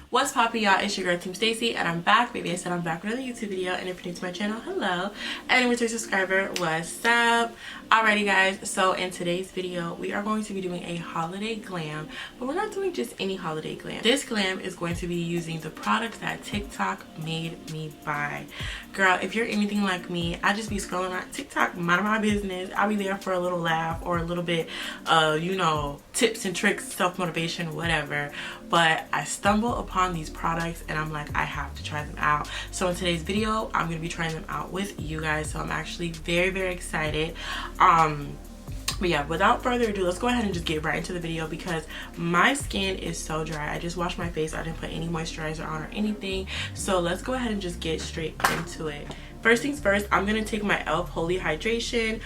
What's poppin', y'all? It's your girl Team Stacy, and I'm back. Baby, I said I'm back with another YouTube video, and if you're new to my channel, hello. And if you're a subscriber, what's up? Alrighty guys, so in today's video we are going to be doing a holiday glam, but we're not doing just any holiday glam. This glam is going to be using the products that TikTok made me buy. Girl, if you're anything like me, I just be scrolling on TikTok, minding my business. I'll be there for a little laugh or a little bit you know, tips and tricks, self-motivation, whatever. But I stumble upon these products and I'm like, I have to try them out. So in today's video I'm going to be trying them out with you guys, so I'm actually very excited. But yeah, without further ado, let's go ahead and just get right into the video because my skin is so dry. I just washed my face. I didn't put any moisturizer on or anything, so let's go ahead and just get straight into it. First things first, I'm going to take my e.l.f. Holy Hydration.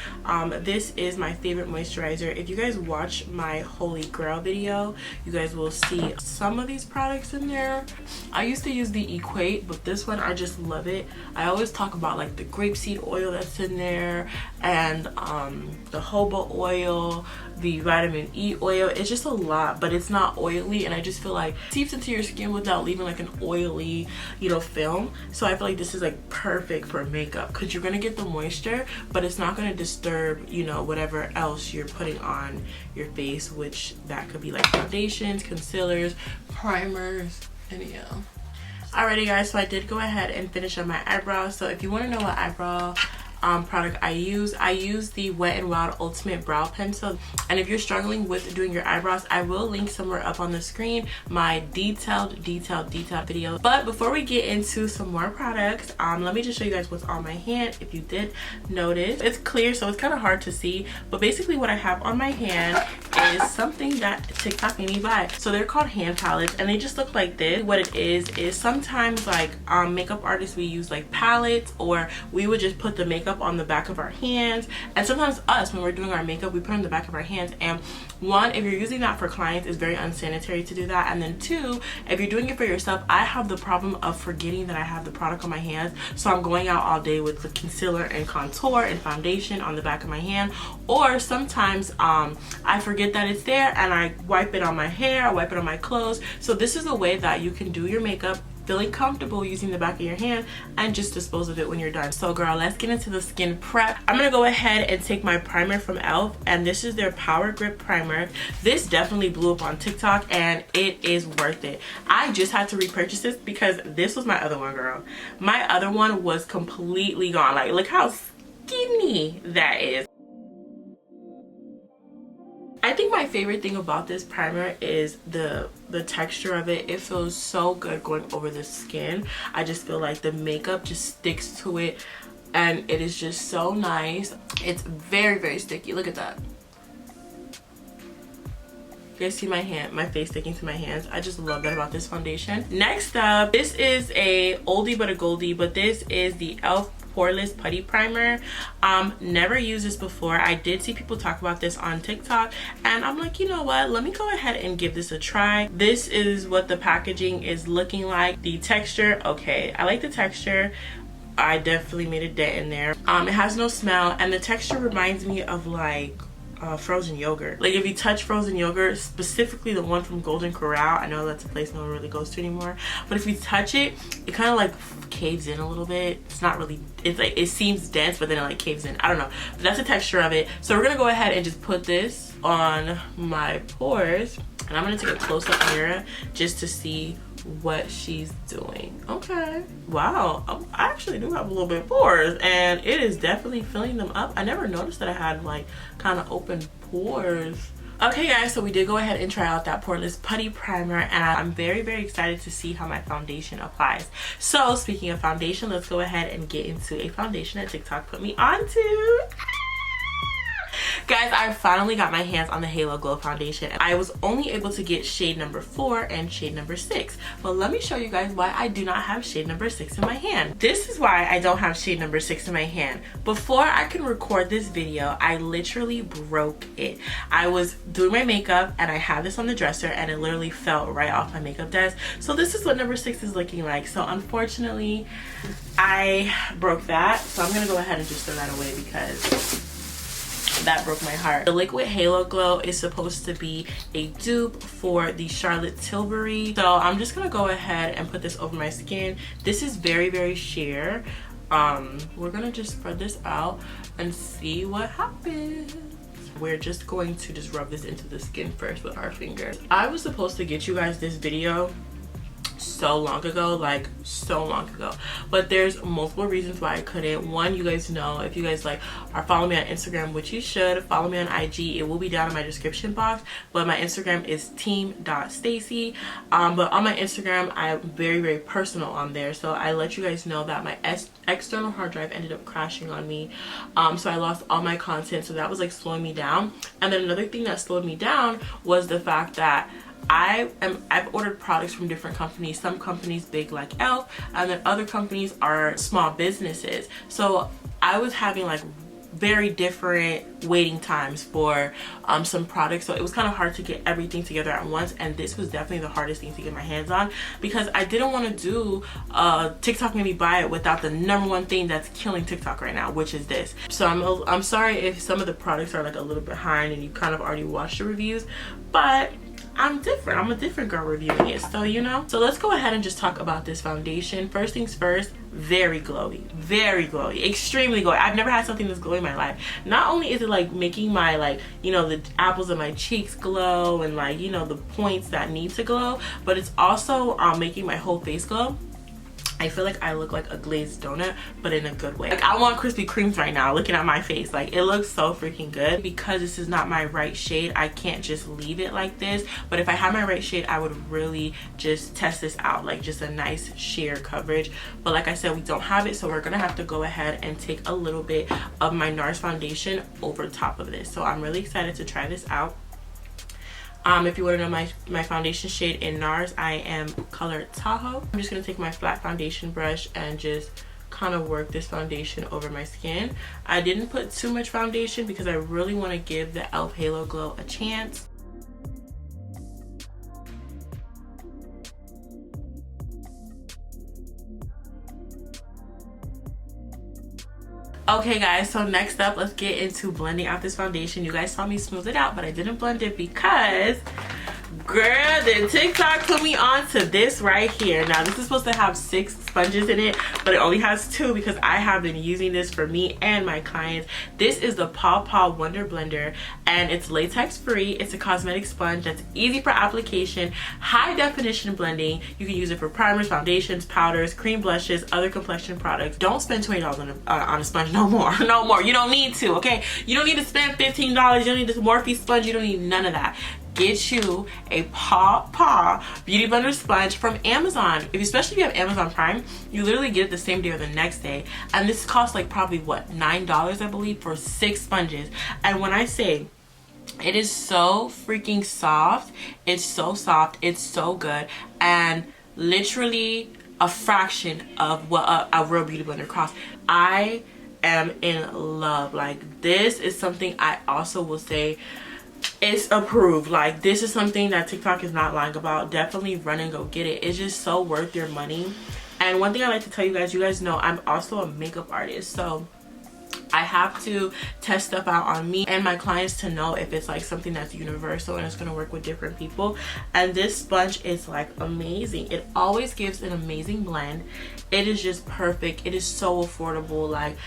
This is my favorite moisturizer. If you guys watch my Holy Grail video, you guys will see some of these products in there. I used to use the Equate, but this one, I just love it. I always talk about like the grapeseed oil that's in there and the jojoba oil, the vitamin E oil. It's just a lot, but it's not oily, and I just feel like it seeps into your skin without leaving like an oily, you know, film. So I feel like this is like perfect for makeup because you're gonna get the moisture, but it's not gonna disturb, you know, whatever else you're putting on your face, which that could be like foundations, concealers, primers, and yeah. Alrighty guys, so I did go ahead and finish up my eyebrows. So if you want to know what eyebrow product I use the Wet n Wild Ultimate Brow Pencil. And if you're struggling with doing your eyebrows, I will link somewhere up on the screen my detailed video. But before we get into some more products, let me just show you guys what's on my hand. If you did notice, it's clear, so it's kind of hard to see, but basically what I have on my hand is something that TikTok made me buy. So they're called hand palettes, and they just look like this. What it is sometimes like makeup artists, we use like palettes, or we would just put the makeup on the back of our hands, and sometimes us, when we're doing our makeup, we put it on the back of our hands. And one, if you're using that for clients, it's very unsanitary to do that. And then two, if you're doing it for yourself, I have the problem of forgetting that I have the product on my hands, so I'm going out all day with the concealer and contour and foundation on the back of my hand. Or sometimes I forget that it's there and I wipe it on my hair, I wipe it on my clothes. So this is a way that you can do your makeup feeling comfortable using the back of your hand and just dispose of it when you're done. So girl, let's get into the skin prep. I'm gonna go ahead and take my primer from e.l.f. and this is their Power Grip Primer. This definitely blew up on TikTok and it is worth it. I just had to repurchase this because this was my other one, girl. My other one was completely gone. Like, look how skinny that is. I think my favorite thing about this primer is the texture of it. It feels so good going over the skin. I just feel like the makeup just sticks to it and it is just so nice. It's very sticky. Look at that. You guys see my hand, my face sticking to my hands. I just love that about this foundation. Next up, this is a oldie but a goldie, but this is the e.l.f. Poreless Putty Primer. Never used this before. I did see people talk about this on TikTok and I'm like, you know what, let me go ahead and give this a try. This is what the packaging is looking like. The texture, okay, I like the texture. I definitely made a dent in there. It has no smell and the texture reminds me of like frozen yogurt. Like if you touch frozen yogurt, specifically the one from Golden Corral, I know that's a place no one really goes to anymore, but if you touch it, it kind of like caves in a little bit. It's not really, it's like, it seems dense, but then it like caves in. I don't know, but that's the texture of it. So we're gonna go ahead and just put this on my pores, and I'm gonna take a close-up mirror just to see what she's doing. Okay, wow, I actually do have a little bit of pores and it is definitely filling them up. I never noticed that I had like kind of open pores. Okay guys, so we did go ahead and try out that Poreless Putty Primer and I'm very excited to see how my foundation applies. So speaking of foundation, let's go ahead and get into a foundation that TikTok put me onto. Guys, I finally got my hands on the Halo Glow foundation. I was only able to get shade number 4 and shade number 6. But let me show you guys why I do not have shade number 6 in my hand. This is why I don't have shade number 6 in my hand. Before I could record this video, I literally broke it. I was doing my makeup and I had this on the dresser and it literally fell right off my makeup desk. So this is what number 6 is looking like. So unfortunately, I broke that. So I'm gonna go ahead and just throw that away because that broke my heart. The liquid Halo Glow is supposed to be a dupe for the Charlotte Tilbury. So I'm just gonna go ahead and put this over my skin. This is very, very sheer. We're gonna just spread this out and see what happens. We're just going to just rub this into the skin first with our fingers. I was supposed to get you guys this video so long ago, like so long ago, but there's multiple reasons why I couldn't. One, you guys know, if you guys like are following me on Instagram, which you should follow me on IG, it will be down in my description box, but my Instagram is team.stacy. But on my Instagram, I'm very, very personal on there, so I let you guys know that my external hard drive ended up crashing on me, so I lost all my content, so that was like slowing me down. And then another thing that slowed me down was the fact that I've ordered products from different companies. Some companies big like e.l.f. and then other companies are small businesses. So I was having like very different waiting times for some products, so it was kind of hard to get everything together at once, and this was definitely the hardest thing to get my hands on because I didn't want to do TikTok made me buy it without the #1 thing that's killing TikTok right now, which is this. So I'm sorry if some of the products are like a little behind and you kind of already watched the reviews, but I'm different. I'm a different girl reviewing it, so you know. So let's go ahead and just talk about this foundation. First things first, very glowy, extremely glowy. I've never had something that's glowy in my life. Not only is it like making my, like, you know, the apples of my cheeks glow and like, you know, the points that need to glow, but it's also making my whole face glow. I feel like I look like a glazed donut, but in a good way. Like, I want Krispy Kremes right now looking at my face. Like, it looks so freaking good. Because this is not my right shade, I can't just leave it like this. But if I had my right shade, I would really just test this out, like just a nice sheer coverage. But like I said, we don't have it, so we're gonna have to go ahead and take a little bit of my Nars foundation over top of this. So I'm really excited to try this out. If you want to know my foundation shade in Nars, I am color Tahoe. I'm just going to take my flat foundation brush and just kind of work this foundation over my skin. I didn't put too much foundation because I really want to give the e.l.f. Halo Glow a chance. Okay guys, so next up, let's get into blending out this foundation. You guys saw me smooth it out, but I didn't blend it because, girl, the TikTok put me on to this right here. Now this is supposed to have 6 sponges in it, but it only has 2 because I have been using this for me and my clients. This is the Paw Paw Wonder Blender, and it's latex free. It's a cosmetic sponge that's easy for application, high definition blending. You can use it for primers, foundations, powders, cream blushes, other complexion products. Don't spend $20 on a sponge. No more. No more. You don't need to, okay? You don't need to spend $15. You don't need this Morphe sponge. You don't need none of that. Get you a Paw Paw Beauty Blender sponge from Amazon. Especially if you have Amazon Prime, you literally get it the same day or the next day. And this costs like probably what, $9 I believe for 6 sponges. And when I say it is so freaking soft, it's so soft, it's so good, and literally a fraction of what a real beauty blender costs. I am in love. Like, this is something I also will say it's approved. Like, this is something that TikTok is not lying about. Definitely run and go get it. It's just so worth your money. And one thing I like to tell you guys know I'm also a makeup artist, so I have to test stuff out on me and my clients to know if it's like something that's universal and it's going to work with different people. And this sponge is like amazing. It always gives an amazing blend. It is just perfect. It is so affordable. Like,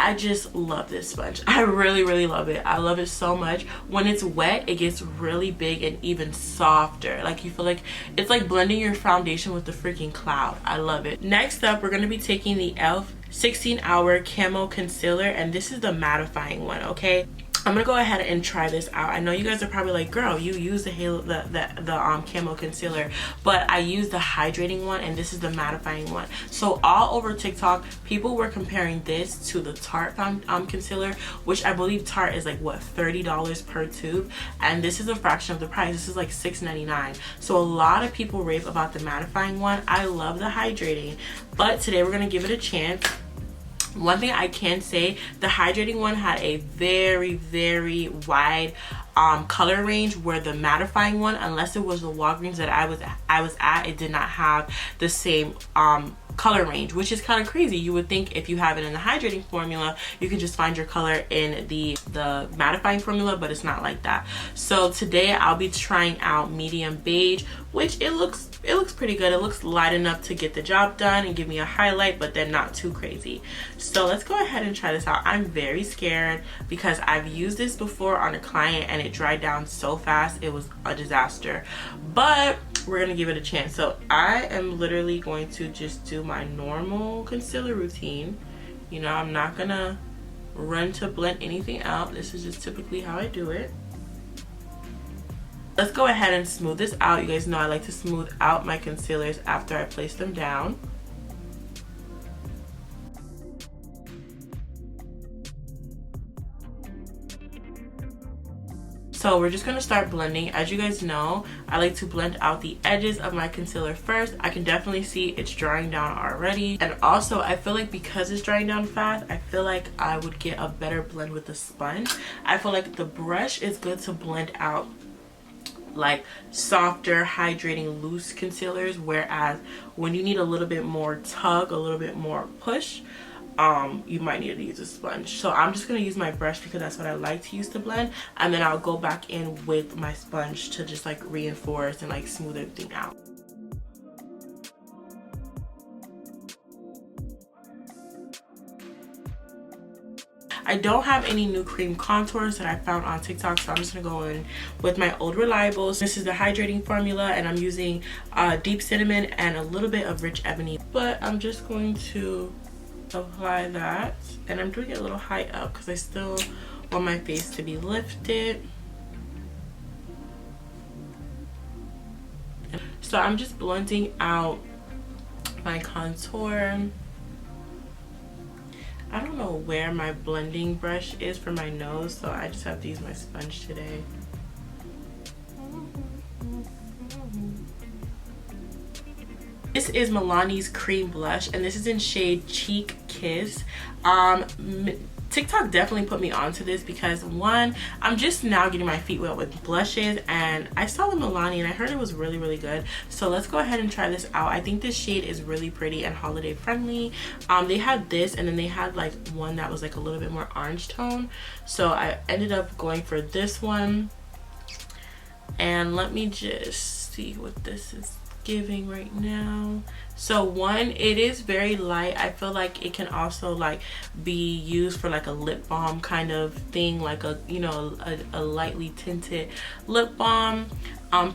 I just love this sponge. I really, really love it. I love it so much. When it's wet, it gets really big and even softer. Like, you feel like it's like blending your foundation with the freaking cloud. I love it. Next up, we're going to be taking the e.l.f. 16-hour Camo Concealer, and this is the mattifying one, okay? I'm gonna go ahead and try this out. I know you guys are probably like, girl, you use the halo, the camo concealer, but I use the hydrating one, and this is the mattifying one. So all over TikTok, people were comparing this to the Tarte concealer, which I believe Tarte is like what, $30 per tube, and this is a fraction of the price. This is like $6.99. So a lot of people rave about the mattifying one. I love the hydrating, but today we're gonna give it a chance. One thing I can say, the hydrating one had a very wide color range, where the mattifying one, unless it was the Walgreens that I was at, it did not have the same color range, which is kind of crazy. You would think if you have it in the hydrating formula, you can just find your color in the mattifying formula, but it's not like that. So today I'll be trying out medium beige, which it looks pretty good. It looks light enough to get the job done and give me a highlight, but then not too crazy. So let's go ahead and try this out. I'm very scared because I've used this before on a client and it dried down so fast. It was a disaster, but we're gonna give it a chance. So I am literally going to just do my normal concealer routine. You know, I'm not gonna run to blend anything out. This is just typically how I do it. Let's go ahead and smooth this out. You guys know I like to smooth out my concealers after I place them down. So we're just gonna start blending. As you guys know, I like to blend out the edges of my concealer first. I can definitely see it's drying down already. And also I feel like because it's drying down fast, I feel like I would get a better blend with the sponge. I feel like the brush is good to blend out like softer, hydrating, loose concealers, whereas when you need a little bit more tug, a little bit more push, you might need to use a sponge. So I'm just gonna use my brush because that's what I like to use to blend, and then I'll go back in with my sponge to just like reinforce and like smooth everything out. I don't have any new cream contours that I found on TikTok, so I'm just gonna go in with my old reliables. This is the hydrating formula, and I'm using deep cinnamon and a little bit of rich ebony. But I'm just going to apply that, and I'm doing it a little high up because I still want my face to be lifted. So I'm just blending out my contour. I don't know where my blending brush is for my nose, so I just have to use my sponge today. This is Milani's Cream blush, and this is in shade Cheek Kiss. TikTok definitely put me onto this because one, I'm just now getting my feet wet with blushes, and I saw the Milani and I heard it was really good. So let's go ahead and try this out. I think this shade is really pretty and holiday friendly. They had this, and then they had like one that was like a little bit more orange tone. So I ended up going for this one, and let me just see what this is giving right now. So one, it is very light. I feel like it can also like be used for like a lip balm kind of thing, like a, you know, a lightly tinted lip balm.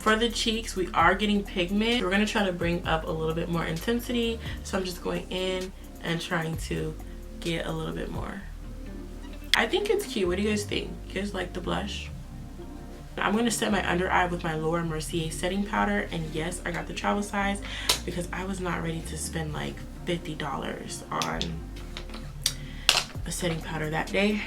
For the cheeks, we are getting pigment. We're gonna try to bring up a little bit more intensity, so I'm just going in and trying to get a little bit more. I think it's cute. What do you guys think? You guys like the blush? I'm going to set my under eye with my Laura Mercier setting powder, and yes, I got the travel size because I was not ready to spend like $50 on a setting powder that day.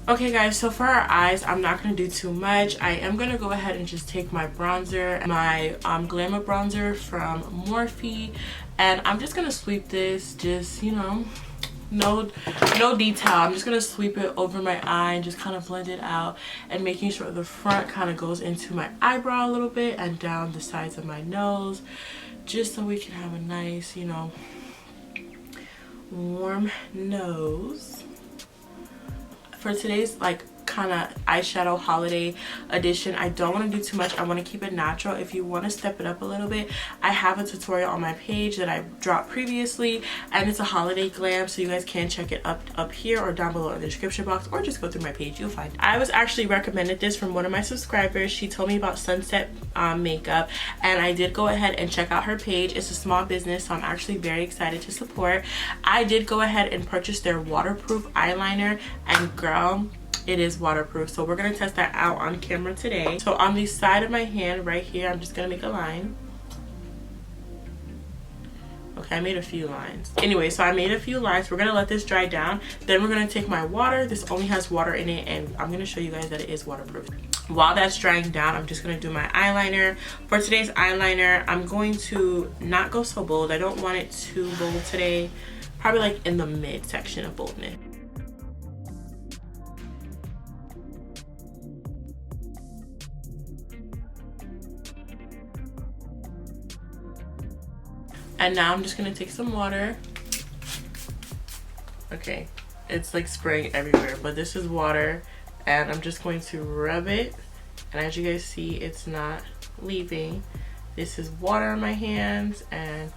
Okay guys, so for our eyes, I'm not going to do too much. I am going to go ahead and just take my bronzer, my Glamabronze from Morphe, and I'm just going to sweep this, just, you know, no detail. I'm just going to sweep it over my eye and just kind of blend it out, and making sure the front kind of goes into my eyebrow a little bit and down the sides of my nose, just so we can have a nice, you know, warm nose. For today's like kind of eyeshadow holiday edition. I don't want to do too much. I want to keep it natural. If you want to step it up a little bit, I have a tutorial on my page that I dropped previously, and it's a holiday glam, so you guys can check it up here or down below in the description box, or just go through my page, you'll find it. I was actually recommended this from one of my subscribers. She told me about Sunset makeup, and I did go ahead and check out her page. It's a small business, so I'm actually very excited to support. I did go ahead and purchase their waterproof eyeliner, and girl, it is waterproof. So we're gonna test that out on camera today. So on the side of my hand right here, I'm just gonna make a line. Okay, I made a few lines. Anyway, so I made a few lines. We're gonna let this dry down. Then we're gonna take my water. This only has water in it, and I'm gonna show you guys that it is waterproof. While that's drying down, I'm just gonna do my eyeliner. For today's eyeliner, I'm going to not go so bold. I don't want it too bold today. Probably like in the mid section of boldness. And now I'm just gonna take some water. Okay, it's like spraying everywhere, but this is water, and I'm just going to rub it. And as you guys see, it's not leaving. This is water on my hands and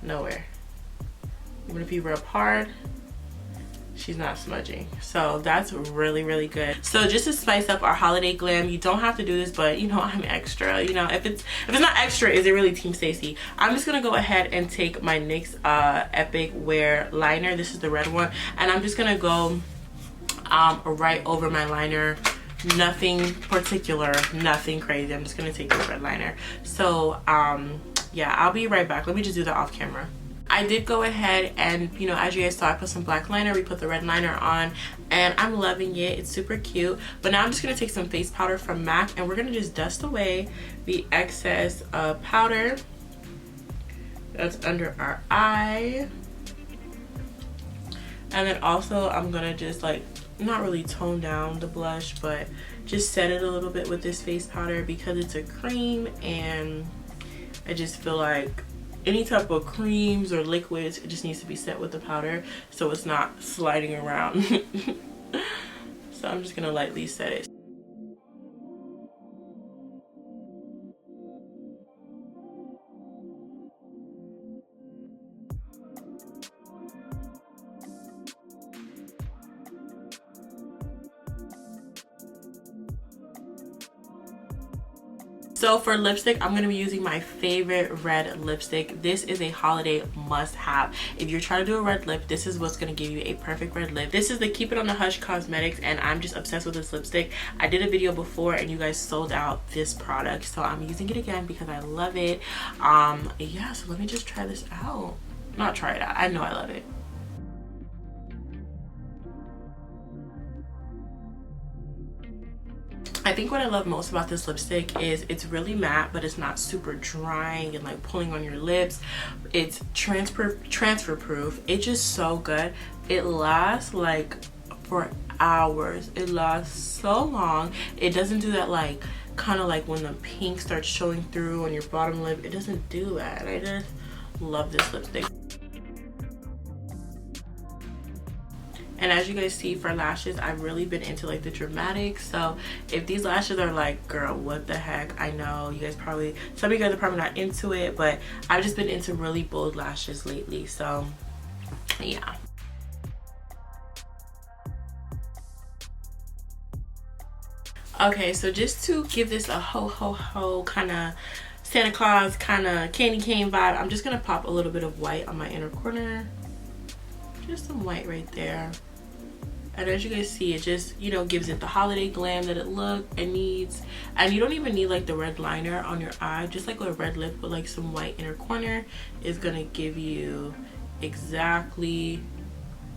nowhere. Even if you rub hard, she's not smudging. So that's really, really good. So just to spice up our holiday glam, you don't have to do this, but you know, I'm extra. You know, if it's not extra, is it really Team Stacy? I'm just gonna go ahead and take my NYX Epic Wear liner. This is the red one, and I'm just gonna go right over my liner. Nothing particular, nothing crazy. I'm just gonna take this red liner. So yeah, I'll be right back. Let me just do that off camera. I did go ahead and, you know, as you guys saw, I put some black liner, we put the red liner on, and I'm loving it. It's super cute. But now I'm just gonna take some face powder from MAC, and we're gonna just dust away the excess powder that's under our eye. And then also I'm gonna just like, not really tone down the blush, but just set it a little bit with this face powder because it's a cream, and I just feel like any type of creams or liquids, it just needs to be set with the powder so it's not sliding around. So I'm just gonna lightly set it. So for lipstick, I'm going to be using my favorite red lipstick. This is a holiday must-have. If you're trying to do a red lip, this is what's going to give you a perfect red lip. This is the Keep It On The Hush Cosmetics, and I'm just obsessed with this lipstick. I did a video before, and you guys sold out this product, so I'm using it again because I love it. Yeah, so let me just try this out. Not try it out. I know I love it. I think what I love most about this lipstick is it's really matte, but it's not super drying and like pulling on your lips. It's transfer proof. It's just so good. It lasts like for hours. It lasts so long. It doesn't do that like kind of like when the pink starts showing through on your bottom lip. It doesn't do that. I just love this lipstick. And as you guys see, for lashes, I've really been into like the dramatic. So if these lashes are like, girl, what the heck? I know you guys probably, some of you guys are probably not into it, but I've just been into really bold lashes lately. So yeah. Okay, so just to give this a ho ho ho kind of Santa Claus kind of candy cane vibe, I'm just gonna pop a little bit of white on my inner corner. Just some white right there. And as you guys see, it just, you know, gives it the holiday glam that it needs. And you don't even need like the red liner on your eye. Just like a red lip with like some white inner corner is gonna give you exactly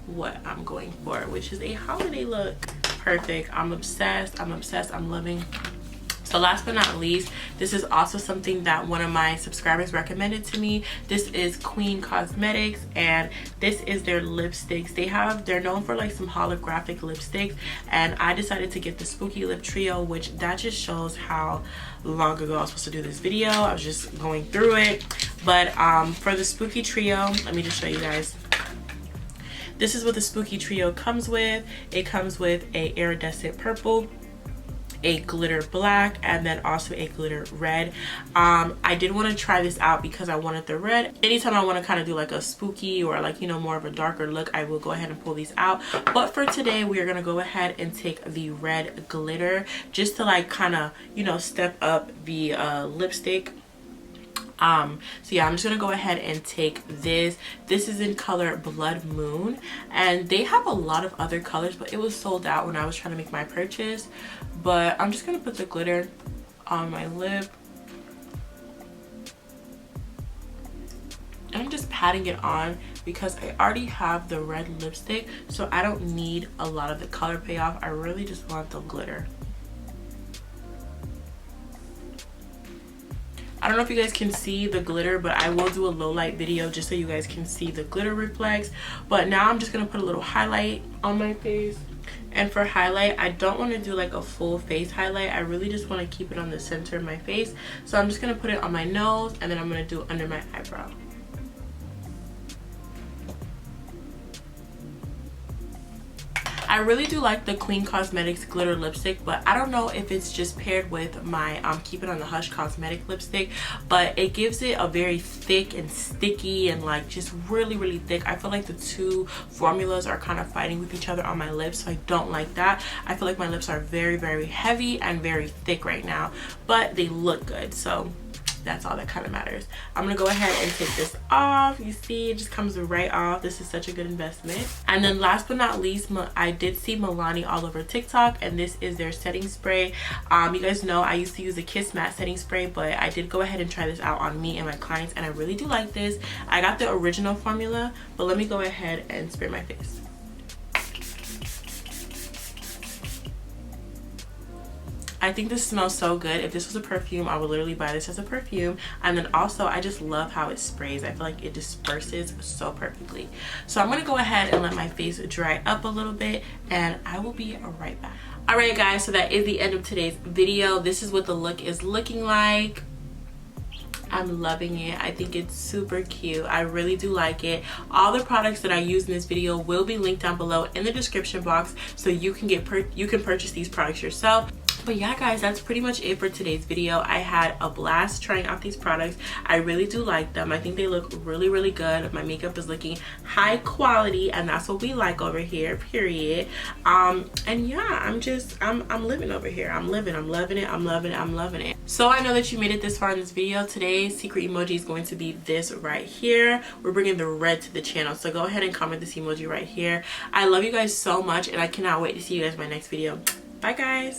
what I'm going for, which is a holiday look. Perfect. I'm obsessed. I'm obsessed. I'm loving. So last but not least, this is also something that one of my subscribers recommended to me. This is Queen Cosmetics, and this is their lipsticks. They're known for like some holographic lipsticks, and I decided to get the Spooky Lip Trio, which that just shows how long ago I was supposed to do this video. I was just going through it. But for the Spooky Trio, let me just show you guys. This is what the Spooky Trio comes with. It comes with a iridescent purple, a glitter black, and then also a glitter red. I did want to try this out because I wanted the red. Anytime I want to kind of do like a spooky or like, you know, more of a darker look, I will go ahead and pull these out. But for today, we are going to go ahead and take the red glitter just to like kind of, you know, step up the lipstick. So yeah, I'm just gonna go ahead and take this. This is in color Blood Moon, and they have a lot of other colors, but it was sold out when I was trying to make my purchase. But I'm just gonna put the glitter on my lip, and I'm just patting it on because I already have the red lipstick, so I don't need a lot of the color payoff. I really just want the glitter. I don't know if you guys can see the glitter, but I will do a low light video just so you guys can see the glitter reflex. But now I'm just gonna put a little highlight on my face. And for highlight, I don't want to do like a full face highlight. I really just want to keep it on the center of my face. So I'm just gonna put it on my nose, and then I'm gonna do it under my eyebrow. I really do like the Queen Cosmetics glitter lipstick, but I don't know if it's just paired with my Keep It on the Hush cosmetic lipstick, but it gives it a very thick and sticky and like just really thick. I feel like the two formulas are kind of fighting with each other on my lips, so I don't like that. I feel like my lips are very heavy and very thick right now, but they look good, so that's all that kind of matters. I'm gonna go ahead and take this off. You see, it just comes right off. This is such a good investment. And then last but not least, I did see Milani all over TikTok, and this is their setting spray. You guys know I used to use a Kiss Matte setting spray, but I did go ahead and try this out on me and my clients, and I really do like this. I got the original formula, but let me go ahead and spray my face. I think this smells so good. If this was a perfume, I would literally buy this as a perfume. And then also, I just love how it sprays. I feel like it disperses so perfectly. So I'm gonna go ahead and let my face dry up a little bit, and I will be right back. All right, guys, so that is the end of today's video. This is what the look is looking like. I'm loving it. I think it's super cute. I really do like it. All the products that I use in this video will be linked down below in the description box, so you can purchase these products yourself. But yeah, guys, that's pretty much it for today's video. I had a blast trying out these products. I really do like them. I think they look really good. My makeup is looking high quality, and that's what we like over here, period. And yeah, I'm living over here. I'm loving it. So I know that you made it this far in this video. Today's secret emoji is going to be this right here. We're bringing the red to the channel, so go ahead and comment this emoji right here. I love you guys so much, and I cannot wait to see you guys in my next video. Bye, guys.